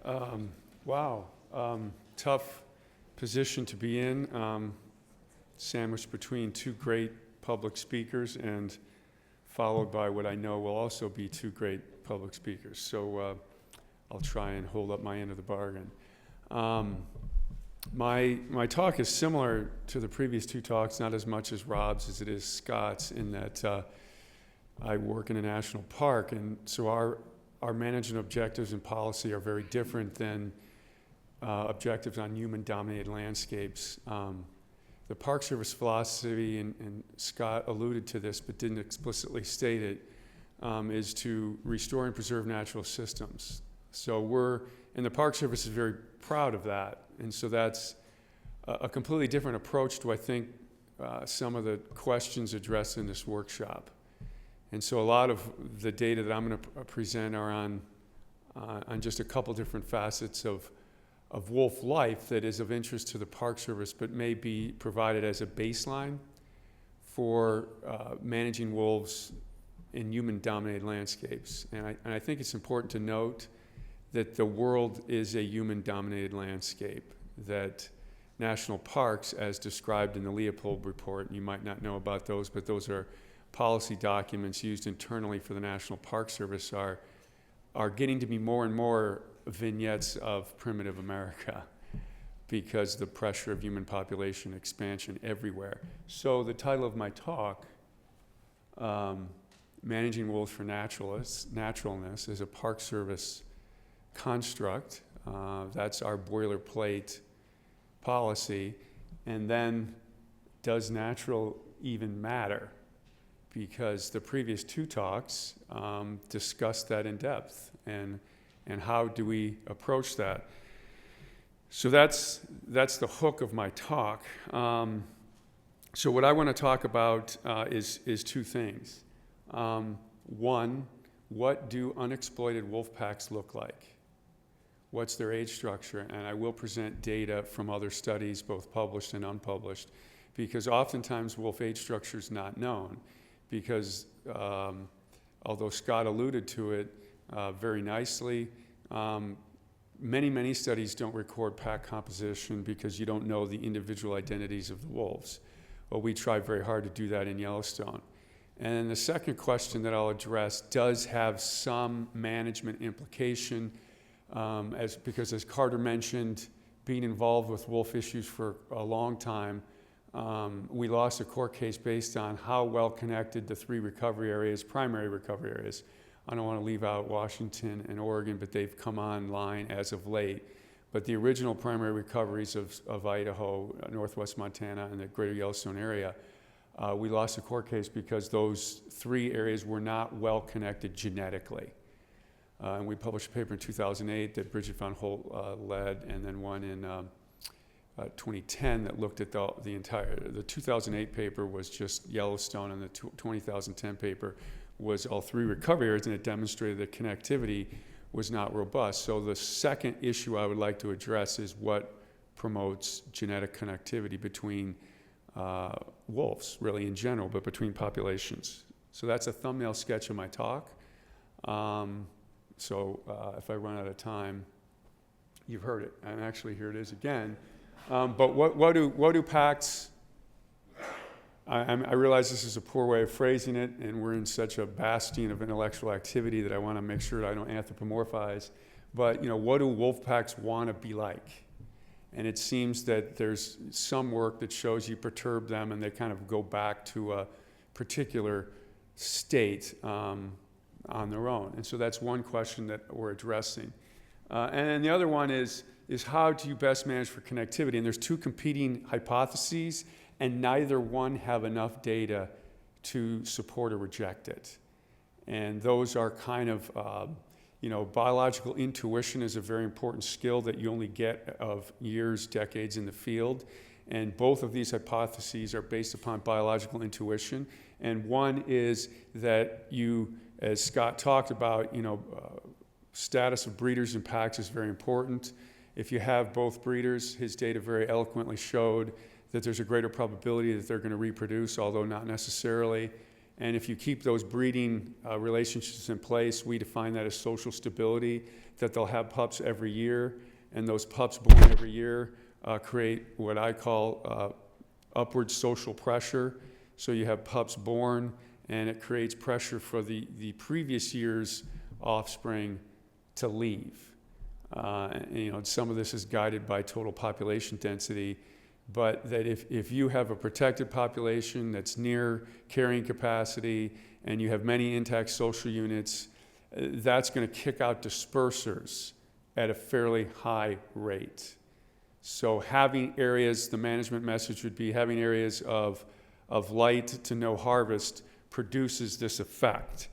Wow. Tough position to be in, sandwiched between two great public speakers and followed by what I know will also be two great public speakers. So I'll try and hold up my end of the bargain. My talk is similar to the previous two talks, not as much as Rob's as it is Scott's, in that I work in a national park, and so our management objectives and policy are very different than objectives on human-dominated landscapes. The Park Service philosophy, and Scott alluded to this but didn't explicitly state it, is to restore and preserve natural systems. So and the Park Service is very proud of that. And so that's a completely different approach to, I think, some of the questions addressed in this workshop. And so a lot of the data that I'm going to present are on just a couple different facets of wolf life that is of interest to the Park Service, but may be provided as a baseline for managing wolves in human-dominated landscapes. And I think it's important to note that the world is a human-dominated landscape, that national parks, as described in the Leopold report, and you might not know about those, but those are policy documents used internally for the National Park Service, are getting to be more and more vignettes of primitive America because the pressure of human population expansion everywhere. So the title of my talk, Managing Wolves for Naturalness, is a Park Service construct. That's our boilerplate policy. And then, does natural even matter? Because the previous two talks discussed that in depth, and how do we approach that? So that's the hook of my talk. So what I want to talk about is two things. One, what do unexploited wolf packs look like? What's their age structure? And I will present data from other studies, both published and unpublished, because oftentimes wolf age structure is not known. Because although Scott alluded to it very nicely, many studies don't record pack composition because you don't know the individual identities of the wolves. Well, we try very hard to do that in Yellowstone. And then the second question that I'll address does have some management implication, because as Carter mentioned, being involved with wolf issues for a long time, we lost a court case based on how well connected the three recovery areas, primary recovery areas. I don't want to leave out Washington and Oregon, but they've come online as of late. But the original primary recoveries of Idaho, Northwest Montana, and the greater Yellowstone area, we lost a court case because those three areas were not well connected genetically. And we published a paper in 2008 that Bridget von Holt led, and then one in 2010 that looked at the entire. The 2008 paper was just Yellowstone, and the 2010 paper was all three recovery areas, and it demonstrated that connectivity was not robust. So the second issue I would like to address is what promotes genetic connectivity between wolves, really in general, but between populations. So that's a thumbnail sketch of my talk. So if I run out of time, you've heard it, and actually here it is again. But what do packs? I realize this is a poor way of phrasing it, and we're in such a bastion of intellectual activity that I want to make sure that I don't anthropomorphize. But what do wolf packs want to be like? And it seems that there's some work that shows you perturb them, and they kind of go back to a particular state on their own. And so that's one question that we're addressing. And then the other one is how do you best manage for connectivity? And there's two competing hypotheses, and neither one have enough data to support or reject it. And those are kind of, biological intuition is a very important skill that you only get of years, decades in the field. And both of these hypotheses are based upon biological intuition. And one is that you, as Scott talked about, status of breeders and packs is very important. If you have both breeders, his data very eloquently showed that there's a greater probability that they're going to reproduce, although not necessarily. And if you keep those breeding relationships in place, we define that as social stability, that they'll have pups every year, and those pups born every year create what I call upward social pressure. So you have pups born, and it creates pressure for the previous year's offspring to leave. Some of this is guided by total population density, but that if you have a protected population that's near carrying capacity and you have many intact social units, that's going to kick out dispersers at a fairly high rate. So having areas, the management message would be having areas of light to no harvest produces this effect.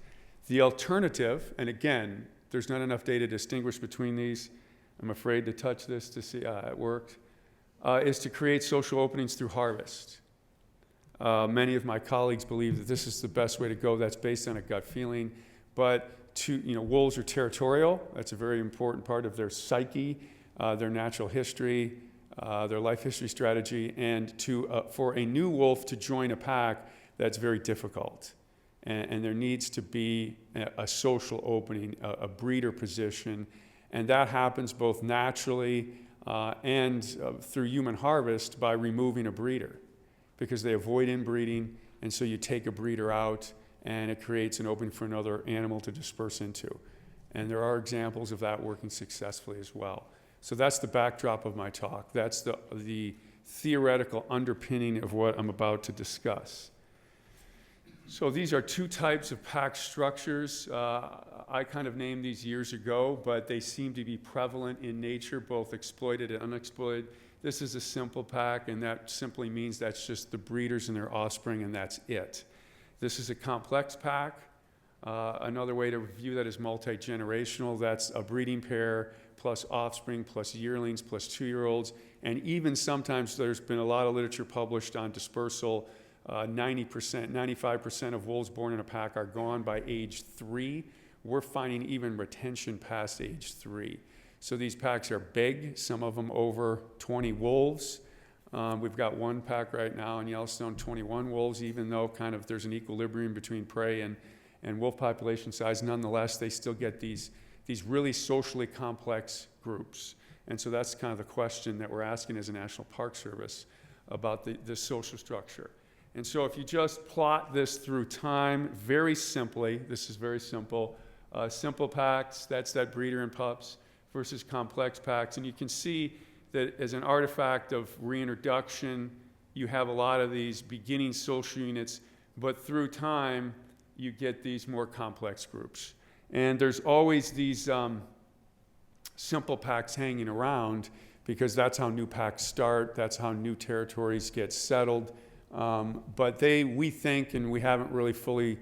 The alternative, and again, there's not enough data to distinguish between these. I'm afraid to touch this to see it worked. Is to create social openings through harvest. Many of my colleagues believe that this is the best way to go. That's based on a gut feeling. But wolves are territorial. That's a very important part of their psyche, their natural history, their life history strategy. And for a new wolf to join a pack, that's very difficult. And there needs to be a social opening, a breeder position. And that happens both naturally and through human harvest by removing a breeder, because they avoid inbreeding, and so you take a breeder out and it creates an opening for another animal to disperse into. And there are examples of that working successfully as well. So that's the backdrop of my talk. That's the theoretical underpinning of what I'm about to discuss. So these are two types of pack structures. I kind of named these years ago, but they seem to be prevalent in nature, both exploited and unexploited. This is a simple pack, and that simply means that's just the breeders and their offspring, and that's it. This is a complex pack. Another way to view that is multi-generational. That's a breeding pair plus offspring plus yearlings plus 2-year-olds. And even sometimes there's been a lot of literature published on dispersal. 90%, 95% of wolves born in a pack are gone by age 3. We're finding even retention past age 3. So these packs are big, some of them over 20 wolves. We've got one pack right now in Yellowstone, 21 wolves, even though kind of there's an equilibrium between prey and wolf population size. Nonetheless, they still get these really socially complex groups. And so that's kind of the question that we're asking as a National Park Service about the social structure. And so if you just plot this through time, very simply, this is very simple, simple packs, that's that breeder and pups, versus complex packs. And you can see that as an artifact of reintroduction, you have a lot of these beginning social units, but through time, you get these more complex groups. And there's always these simple packs hanging around, because that's how new packs start, that's how new territories get settled. But we think, and we haven't really fully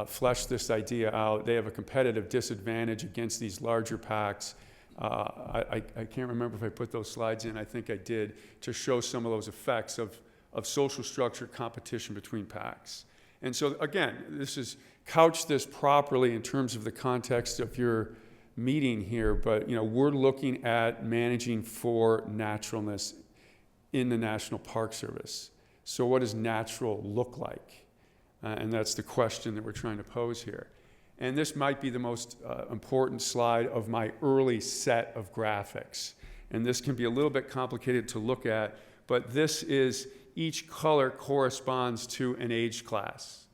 fleshed this idea out, they have a competitive disadvantage against these larger packs. I can't remember if I put those slides in. I think I did, to show some of those effects of social structure competition between packs. And so again, couch this properly in terms of the context of your meeting here, but we're looking at managing for naturalness in the National Park Service. So what does natural look like? And that's the question that we're trying to pose here. And this might be the most important slide of my early set of graphics. And this can be a little bit complicated to look at, but this is, each color corresponds to an age class.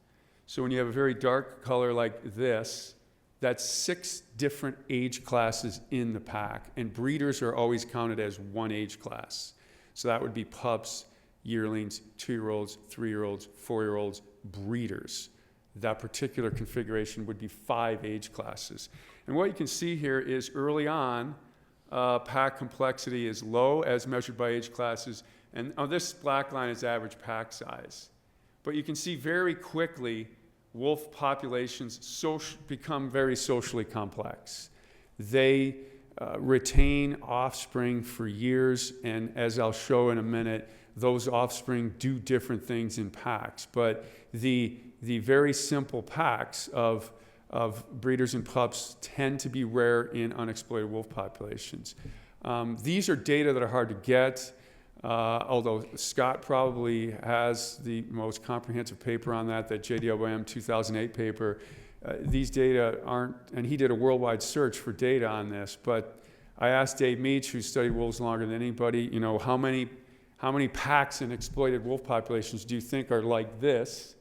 So when you have a very dark color like this, that's 6 different age classes in the pack. And breeders are always counted as one age class. So that would be pups, yearlings, 2-year-olds, 3-year-olds, 4-year-olds, breeders. That particular configuration would be 5 age classes. And what you can see here is early on, pack complexity is low as measured by age classes. And this black line is average pack size. But you can see very quickly, wolf populations become very socially complex. They retain offspring for years, and as I'll show in a minute, those offspring do different things in packs. But the very simple packs of breeders and pups tend to be rare in unexploited wolf populations. These are data that are hard to get. although Scott probably has the most comprehensive paper on that JDWM 2008 paper. These data aren't, and he did a worldwide search for data on this, but I asked Dave Meach, who studied wolves longer than anybody, how many packs in exploited wolf populations do you think are like this?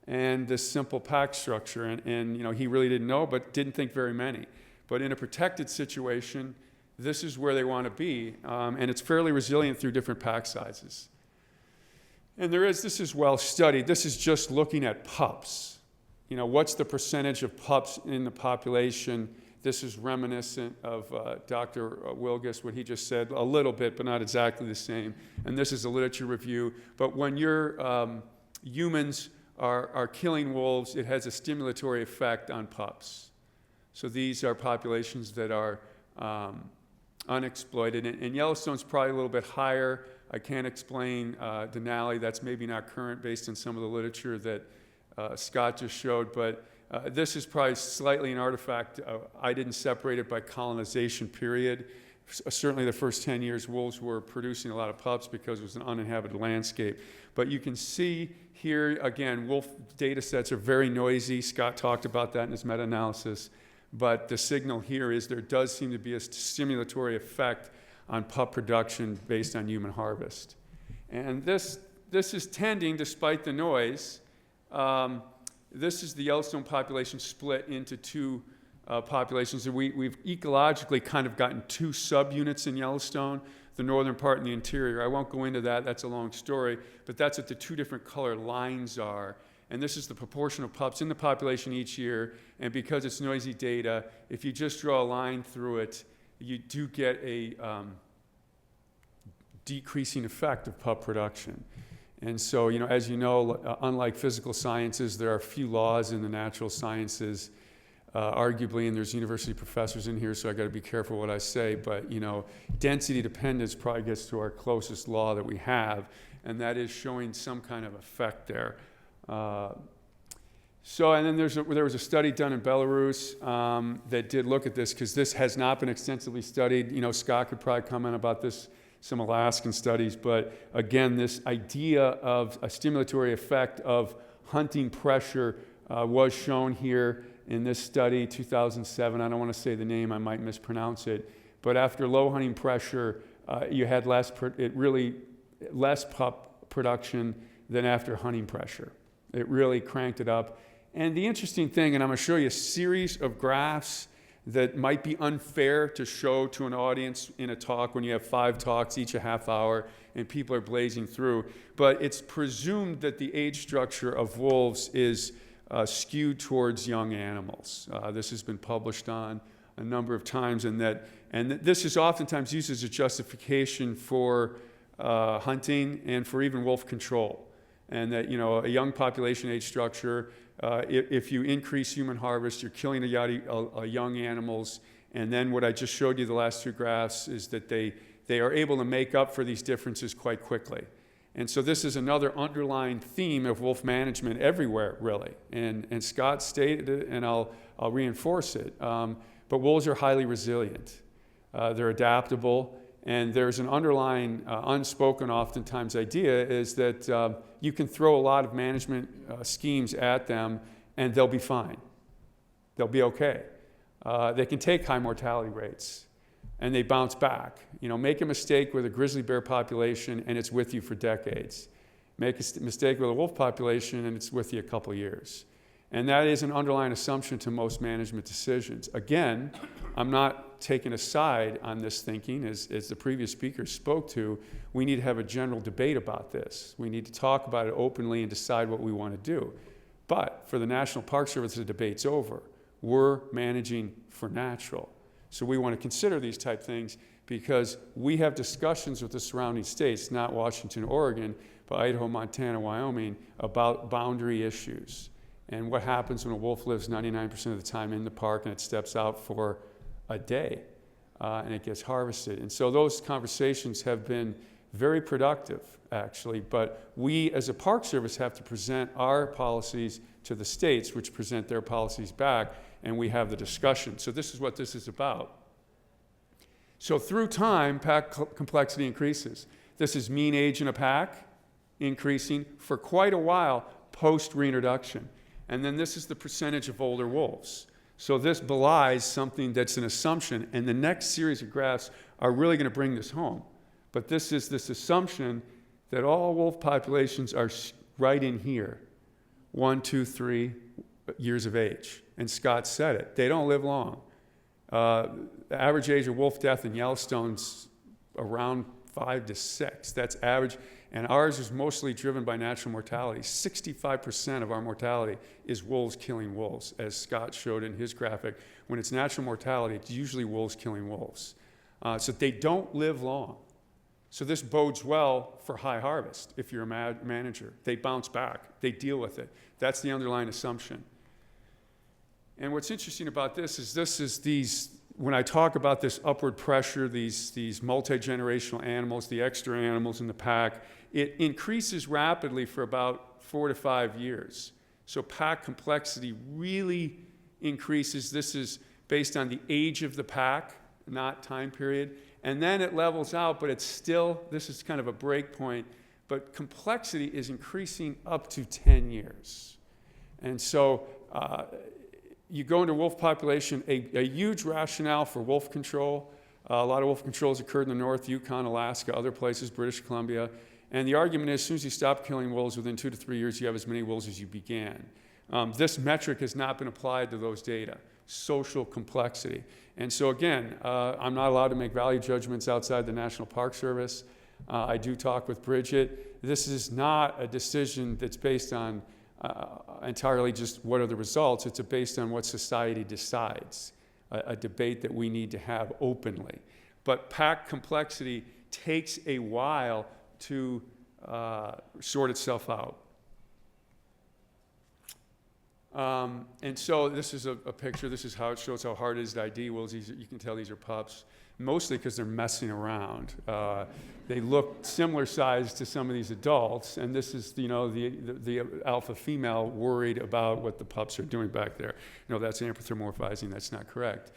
And this simple pack structure, and he really didn't know, but didn't think very many. But in a protected situation, this is where they want to be, and it's fairly resilient through different pack sizes. And this is well studied. This is just looking at pups. What's the percentage of pups in the population? This is reminiscent of Dr. Wilgus, what he just said, a little bit, but not exactly the same. And this is a literature review. But when your humans are killing wolves, it has a stimulatory effect on pups. So these are populations that are unexploited. And Yellowstone's probably a little bit higher. I can't explain Denali. That's maybe not current based on some of the literature that Scott just showed. But this is probably slightly an artifact. I didn't separate it by colonization period. Certainly the first 10 years, wolves were producing a lot of pups because it was an uninhabited landscape. But you can see here, again, wolf data sets are very noisy. Scott talked about that in his meta-analysis. But the signal here is there does seem to be a stimulatory effect on pup production based on human harvest. And this is tending, despite the noise, this is the Yellowstone population split into two populations. And we've ecologically kind of gotten two subunits in Yellowstone, the northern part and the interior. I won't go into that. That's a long story. But that's what the two different color lines are. And this is the proportion of pups in the population each year. And because it's noisy data, if you just draw a line through it, you do get a decreasing effect of pup production. And so, as you know, unlike physical sciences, there are few laws in the natural sciences, arguably, and there's university professors in here, so I got to be careful what I say, but, density dependence probably gets to our closest law that we have, and that is showing some kind of effect there. And then there was a study done in Belarus that did look at this, because this has not been extensively studied. Scott could probably comment about this, some Alaskan studies, but again, this idea of a stimulatory effect of hunting pressure was shown here in this study, 2007. I don't want to say the name, I might mispronounce it, but after low hunting pressure, you had less pup production than after hunting pressure. It really cranked it up. And the interesting thing, and I'm going to show you a series of graphs that might be unfair to show to an audience in a talk when you have 5 talks, each a half hour, and people are blazing through. But it's presumed that the age structure of wolves is skewed towards young animals. This has been published on a number of times, and this is oftentimes used as a justification for hunting and for even wolf control. And that, a young population age structure, if you increase human harvest, you're killing young animals. And then what I just showed you, the last 2 graphs, is that they are able to make up for these differences quite quickly. And so this is another underlying theme of wolf management everywhere, really. And Scott stated it, and I'll reinforce it. But wolves are highly resilient. They're adaptable. And there's an underlying, unspoken oftentimes idea is that you can throw a lot of management schemes at them and they'll be fine. They'll be okay. They can take high mortality rates and they bounce back. Make a mistake with a grizzly bear population and it's with you for decades. Make a mistake with a wolf population and it's with you a couple years. And that is an underlying assumption to most management decisions. Again, I'm not taking a side on this thinking, as the previous speaker spoke to. We need to have a general debate about this. We need to talk about it openly and decide what we want to do. But for the National Park Service, the debate's over. We're managing for natural. So we want to consider these type things because we have discussions with the surrounding states, not Washington, Oregon, but Idaho, Montana, Wyoming, about boundary issues. And what happens when a wolf lives 99% of the time in the park and it steps out for a day and it gets harvested. And so those conversations have been very productive, actually. But we, as a Park Service, have to present our policies to the states, which present their policies back, and we have the discussion. So this is what this is about. So through time, pack complexity increases. This is mean age in a pack, increasing for quite a while post-reintroduction. And then this is the percentage of older wolves. So this belies something that's an assumption, and the next series of graphs are really going to bring this home. But this is this assumption that all wolf populations are right in here, 1, 2, 3 years of age. And Scott said it. They don't live long. The average age of wolf death in Yellowstone's around 5 to 6. That's average. And ours is mostly driven by natural mortality. 65% of our mortality is wolves killing wolves, as Scott showed in his graphic. When it's natural mortality, it's usually wolves killing wolves. So they don't live long. So this bodes well for high harvest if you're a manager. They bounce back. They deal with it. That's the underlying assumption. And what's interesting about this is these, when I talk about this upward pressure, these multi-generational animals, the extra animals in the pack, it increases rapidly for about 4 to 5 years. So pack complexity really increases. This is based on the age of the pack, not time period. And then it levels out, but it's still, this is kind of a break point, but complexity is increasing up to 10 years. And so you go into wolf population, a huge rationale for wolf control. A lot of wolf control has occurred in the North, Yukon, Alaska, other places, British Columbia. And the argument is, as soon as you stop killing wolves, within 2 to 3 years, you have as many wolves as you began. This metric has not been applied to those data, social complexity. And so again, I'm not allowed to make value judgments outside the National Park Service. I do talk with Bridget. This is not a decision that's based on entirely just what are the results. It's based on what society decides, a debate that we need to have openly. But pack complexity takes a while to sort itself out. And so this is a picture. This is how it shows how hard it is to ID wolves. You can tell these are pups, mostly because they're messing around. They look similar size to some of these adults, and this is, the alpha female worried about what the pups are doing back there. That's anthropomorphizing. That's not correct.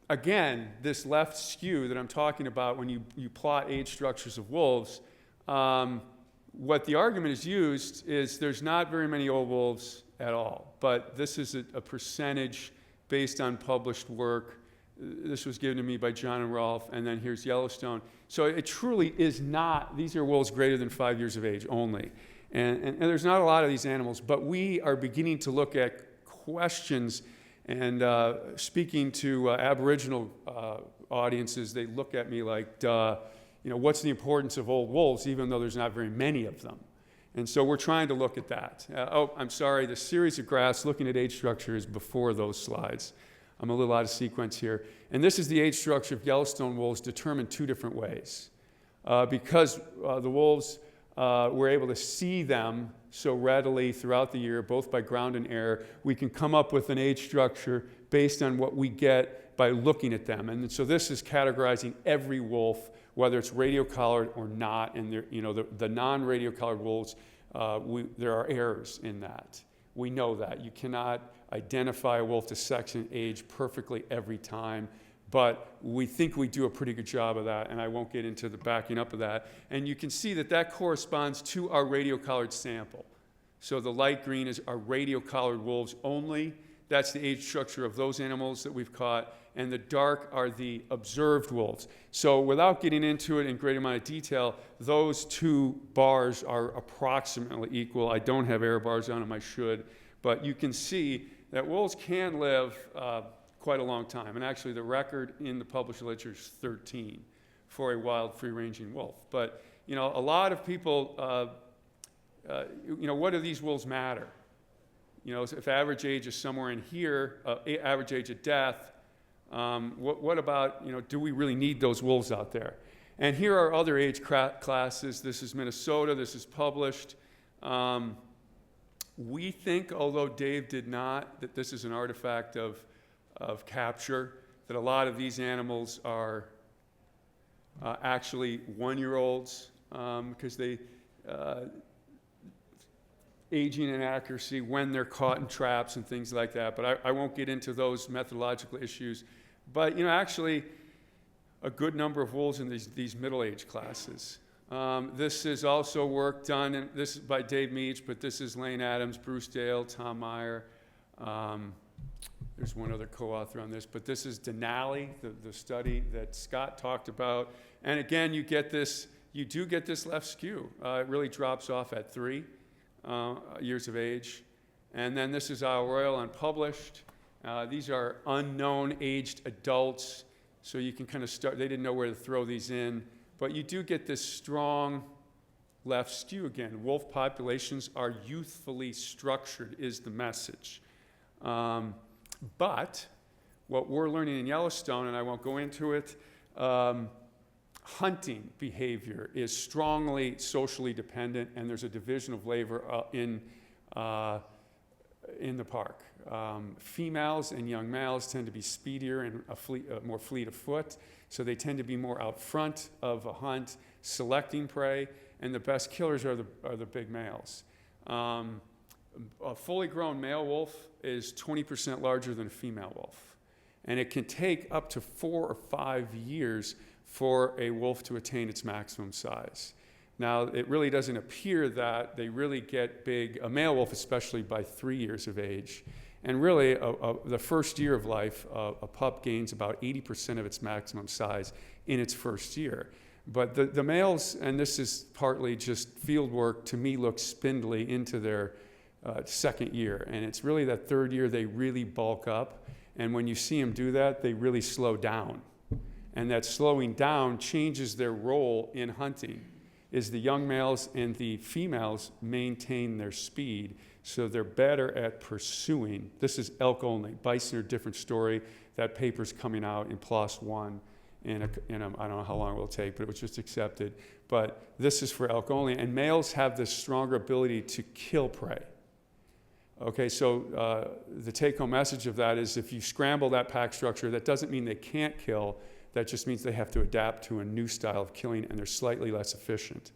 Again, this left skew that I'm talking about when you plot age structures of wolves, what the argument is used is there's not very many old wolves at all, but this is a percentage based on published work. This was given to me by John and Rolf, and then here's Yellowstone. So it truly is not, these are wolves greater than 5 years of age only. And there's not a lot of these animals, but we are beginning to look at questions. And speaking to Aboriginal audiences, they look at me like, what's the importance of old wolves, even though there's not very many of them? And so we're trying to look at that. I'm sorry, the series of graphs looking at age structure is before those slides. I'm a little out of sequence here. And this is the age structure of Yellowstone wolves determined 2 different ways. Because the wolves, we're able to see them so readily throughout the year, both by ground and air, we can come up with an age structure based on what we get by looking at them. And so this is categorizing every wolf, whether it's radio-collared or not. And the non-radio-collared wolves, there are errors in that. We know that. You cannot identify a wolf to sex and age perfectly every time. But we think we do a pretty good job of that, and I won't get into the backing up of that. And you can see that corresponds to our radio-collared sample. So the light green is our radio-collared wolves only. That's the age structure of those animals that we've caught. And the dark are the observed wolves. So without getting into it in great amount of detail, those 2 bars are approximately equal. I don't have error bars on them, I should. But you can see that wolves can live quite a long time. And actually the record in the published literature is 13 for a wild free-ranging wolf. But a lot of people, what do these wolves matter? If average age is somewhere in here, average age of death, what about, do we really need those wolves out there? And here are other age classes. This is Minnesota. This is published. We think, although Dave did not, that this is an artifact of capture, that a lot of these animals are actually 1-year-olds because they aging inaccuracy when they're caught in traps and things like that. But I won't get into those methodological issues. But actually, a good number of wolves in these middle-age classes. This is also work done, and this is by Dave Meach, but this is Lane Adams, Bruce Dale, Tom Meyer. There's one other co-author on this, but this is Denali, the study that Scott talked about. And again, you do get this left skew. It really drops off at 3 years of age. And then this is Isle Royale, unpublished. These are unknown aged adults, so you can kind of start, they didn't know where to throw these in, but you do get this strong left skew again. Wolf populations are youthfully structured is the message. But what we're learning in Yellowstone, and I won't go into it, hunting behavior is strongly socially dependent, and there's a division of labor in the park. Females and young males tend to be speedier and more fleet of foot, so they tend to be more out front of a hunt, selecting prey, and the best killers are the big males. A fully grown male wolf is 20% larger than a female wolf, and it can take up to 4 or 5 years for a wolf to attain its maximum size. Now, it really doesn't appear that they really get big, a male wolf especially, by 3 years of age. And really, the first year of life, a pup gains about 80% of its maximum size in its first year. But the males, and this is partly just field work, to me look spindly into their second year. And it's really that third year they really bulk up. And when you see them do that, they really slow down. And that slowing down changes their role in hunting. Is the young males and the females maintain their speed, so they're better at pursuing. This is elk only. Bison are a different story. That paper's coming out in PLOS One I don't know how long it will take, but it was just accepted. But this is for elk only, and males have this stronger ability to kill prey. Okay, so the take-home message of that is if you scramble that pack structure, that doesn't mean they can't kill. That just means they have to adapt to a new style of killing, and they're slightly less efficient.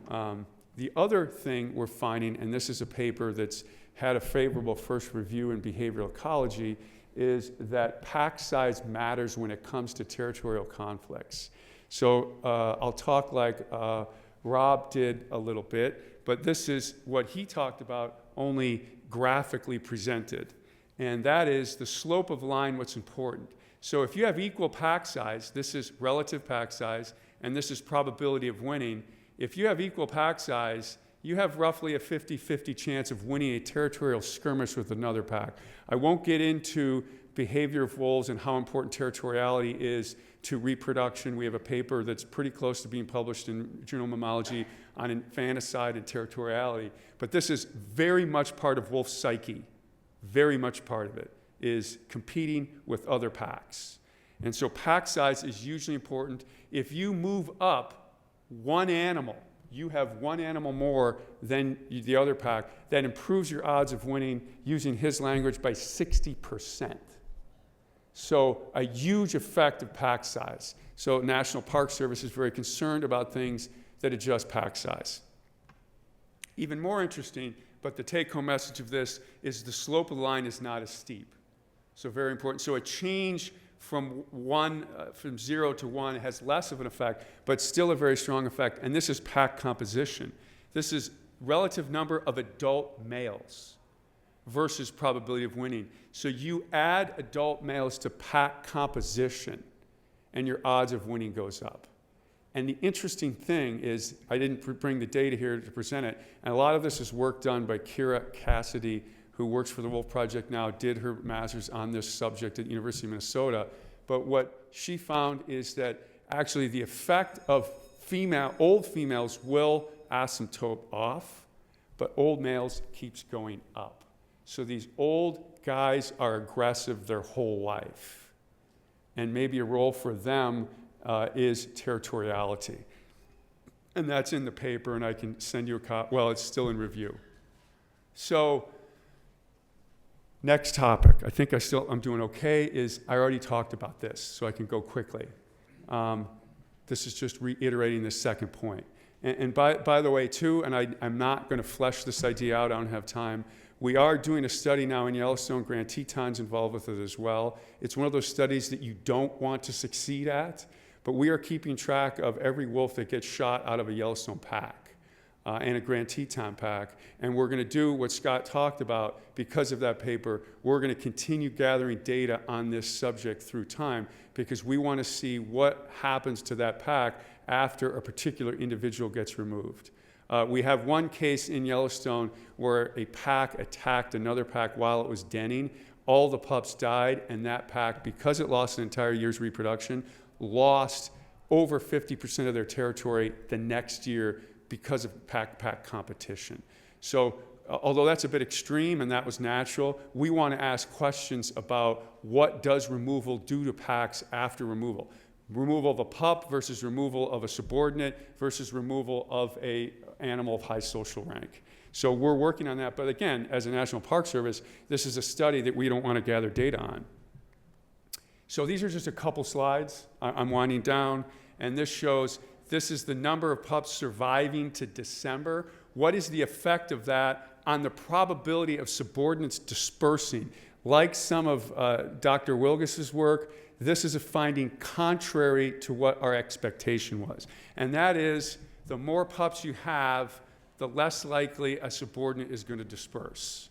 The other thing we're finding, and this is a paper that's had a favorable first review in behavioral ecology, is that pack size matters when it comes to territorial conflicts. So I'll talk like Rob did a little bit, but this is what he talked about, only graphically presented. And that is the slope of line, what's important. So if you have equal pack size, this is relative pack size, and this is probability of winning. If you have equal pack size, you have roughly a 50-50 chance of winning a territorial skirmish with another pack. I won't get into behavior of wolves and how important territoriality is to reproduction. We have a paper that's pretty close to being published in Journal of Mammalogy on infanticide and territoriality. But this is very much part of wolf psyche, very much part of it, is competing with other packs. And so pack size is usually important. If you move up one animal, you have one animal more than the other pack, that improves your odds of winning, using his language, by 60%. So a huge effect of pack size. So National Park Service is very concerned about things that adjust pack size. Even more interesting, but the take-home message of this is the slope of the line is not as steep. So very important. So a change from 0 to 1 has less of an effect, but still a very strong effect. And this is pack composition. This is relative number of adult males versus probability of winning. So you add adult males to pack composition, and your odds of winning goes up. And the interesting thing is, I didn't bring the data here to present it, and a lot of this is work done by Kira Cassidy, who works for the Wolf Project now, did her master's on this subject at the University of Minnesota. But what she found is that actually the effect of old females will asymptote off, but old males keeps going up. So these old guys are aggressive their whole life. And maybe a role for them is territoriality. And that's in the paper, and I can send you a copy. Well, it's still in review. So next topic, I think I'm doing okay, is I already talked about this, so I can go quickly. This is just reiterating the second point. And by the way, too, and I'm not going to flesh this idea out, I don't have time. We are doing a study now in Yellowstone. Grant Teton's involved with it as well. It's one of those studies that you don't want to succeed at, but we are keeping track of every wolf that gets shot out of a Yellowstone pack. And a Grand Teton pack, and we're going to do what Scott talked about. Because of that paper, we're going to continue gathering data on this subject through time, because we want to see what happens to that pack after a particular individual gets removed. We have one case in Yellowstone where a pack attacked another pack while it was denning. All the pups died, and that pack, because it lost an entire year's reproduction, lost over 50% of their territory the next year because of pack competition. So although that's a bit extreme and that was natural, we want to ask questions about what does removal do to packs after removal. Removal of a pup versus removal of a subordinate versus removal of an animal of high social rank. So we're working on that. But again, as a National Park Service, this is a study that we don't want to gather data on. So these are just a couple slides. I'm winding down, and this shows this is the number of pups surviving to December. What is the effect of that on the probability of subordinates dispersing? Like some of Dr. Wilgis's work, this is a finding contrary to what our expectation was. And that is, the more pups you have, the less likely a subordinate is going to disperse.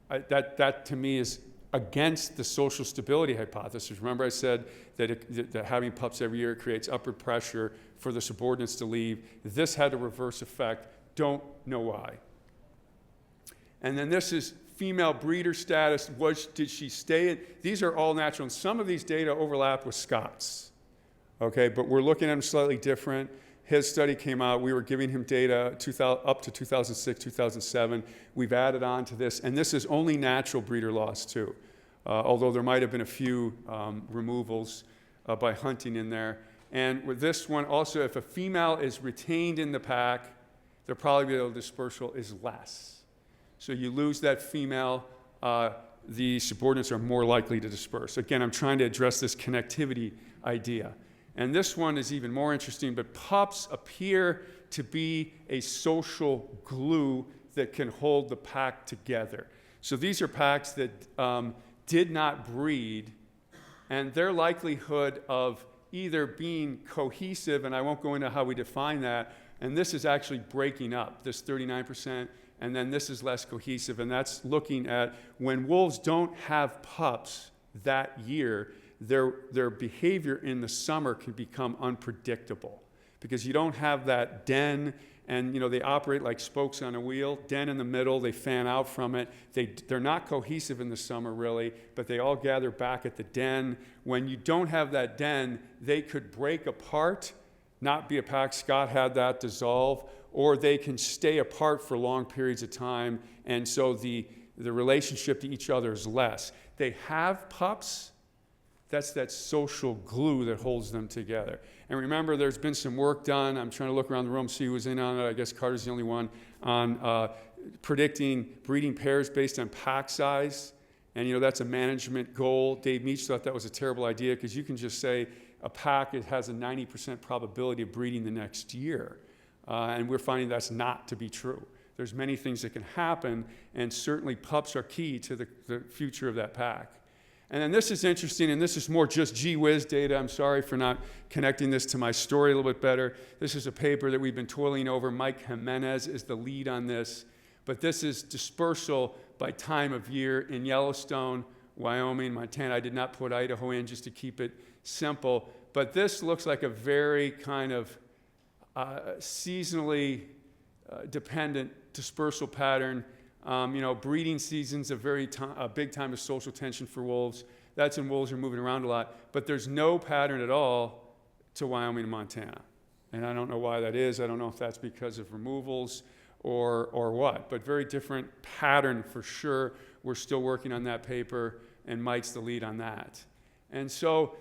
That to me is against the social stability hypothesis. Remember I said that having pups every year creates upward pressure for the subordinates to leave. This had a reverse effect. Don't know why. And then this is female breeder status. Did she stay? These are all natural. And some of these data overlap with Scott's. Okay, but we're looking at them slightly different. His study came out. We were giving him data up to 2006, 2007. We've added on to this. And this is only natural breeder loss, too, although there might have been a few removals by hunting in there. And with this one, also, if a female is retained in the pack, the probability of dispersal is less. So you lose that female, the subordinates are more likely to disperse. Again, I'm trying to address this connectivity idea. And this one is even more interesting, but pups appear to be a social glue that can hold the pack together. So these are packs that did not breed, and their likelihood of either being cohesive, and I won't go into how we define that, and this is actually breaking up, this 39%, and then this is less cohesive, and that's looking at when wolves don't have pups that year, their behavior in the summer can become unpredictable because you don't have that den, and they operate like spokes on a wheel. Den in the middle, they fan out from it. They're not cohesive in the summer really, but they all gather back at the den. When you don't have that den, they could break apart, not be a pack. Scott had that dissolve, or they can stay apart for long periods of time, and so the relationship to each other is less. They have pups. That's that social glue that holds them together. And remember, there's been some work done. I'm trying to look around the room, see who was in on it. I guess Carter's the only one, on predicting breeding pairs based on pack size. And, that's a management goal. Dave Meach thought that was a terrible idea because you can just say a pack, it has a 90% probability of breeding the next year. And we're finding that's not to be true. There's many things that can happen, and certainly pups are key to the future of that pack. And then this is interesting, and this is more just gee whiz data. I'm sorry for not connecting this to my story a little bit better. This is a paper that we've been toiling over. Mike Jimenez is the lead on this. But this is dispersal by time of year in Yellowstone, Wyoming, Montana. I did not put Idaho in just to keep it simple. But this looks like a very kind of seasonally dependent dispersal pattern. Breeding season's a big time of social tension for wolves. That's when wolves are moving around a lot. But there's no pattern at all to Wyoming and Montana. And I don't know why that is. I don't know if that's because of removals or what. But very different pattern for sure. We're still working on that paper, and Mike's the lead on that. And so,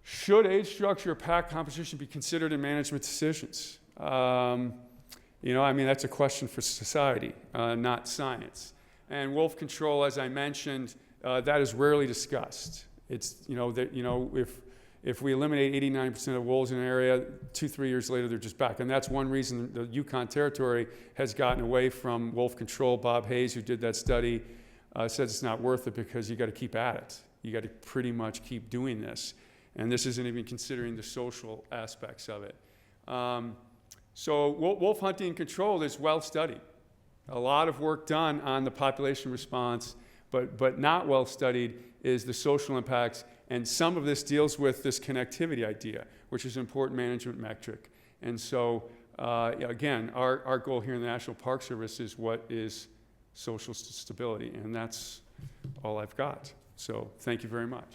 should age structure or pack composition be considered in management decisions? That's a question for society, not science. And wolf control, as I mentioned, that is rarely discussed. It's, if we eliminate 89% of wolves in an area, 2-3 years later, they're just back. And that's one reason the Yukon Territory has gotten away from wolf control. Bob Hayes, who did that study, says it's not worth it because you got to keep at it. You got to pretty much keep doing this. And this isn't even considering the social aspects of it. So wolf hunting control is well studied. A lot of work done on the population response, but not well studied is the social impacts. And some of this deals with this connectivity idea, which is an important management metric. And so, again, our goal here in the National Park Service is what is social stability, and that's all I've got. So thank you very much.